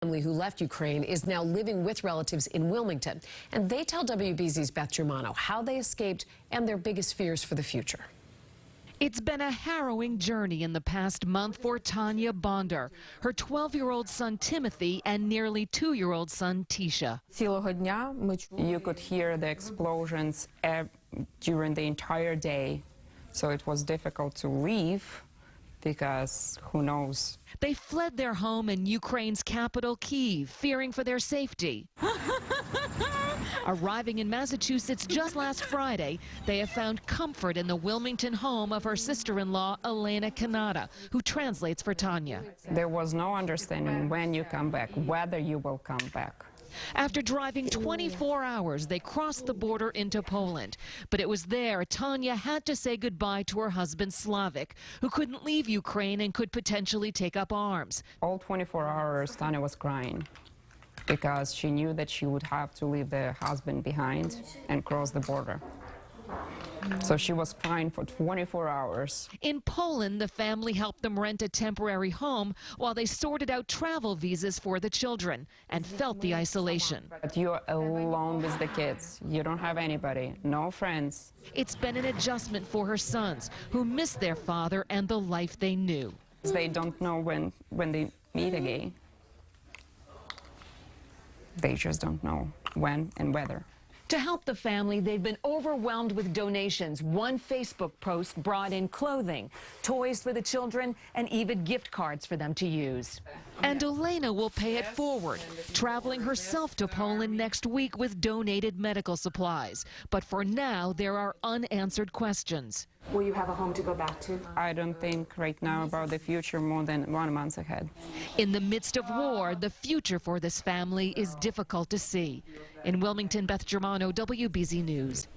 Family who left Ukraine is now living with relatives in Wilmington, and they tell WBZ's Beth Germano how they escaped and their biggest fears for the future. It's been a harrowing journey in the past month for Tanya Bonder, her 12-year-old son Timothy and nearly 2-year-old son Tisha. You could hear the explosions during the entire day, so it was difficult to leave because who knows. They fled their home in Ukraine's capital, Kyiv, fearing for their safety. Arriving in Massachusetts just last Friday, they have found comfort in the Wilmington home of her sister-in-law, Elena Kanata, who translates for Tanya. There was no understanding when you come back, whether you will come back. After driving 24 hours, they crossed the border into Poland. But it was there Tanya had to say goodbye to her husband, Slavik, who couldn't leave Ukraine and could potentially take up arms. All 24 hours, Tanya was crying because she knew that she would have to leave the husband behind and cross the border. So she was crying for 24 hours. In Poland, the family helped them rent a temporary home while they sorted out travel visas for the children and felt the isolation. But you're alone with the kids. You don't have anybody, no friends. It's been an adjustment for her sons, who miss their father and the life they knew. They don't know when they meet again. They just don't know when and whether. To help the family, they've been overwhelmed with donations. One Facebook post brought in clothing, toys for the children, and even gift cards for them to use. And Elena will pay it forward, traveling herself to Poland next week with donated medical supplies. But for now, there are unanswered questions. Will you have a home to go back to? I don't think right now about the future more than 1 month ahead. In the midst of war, the future for this family is difficult to see. In Wilmington, Beth Germano, WBZ News.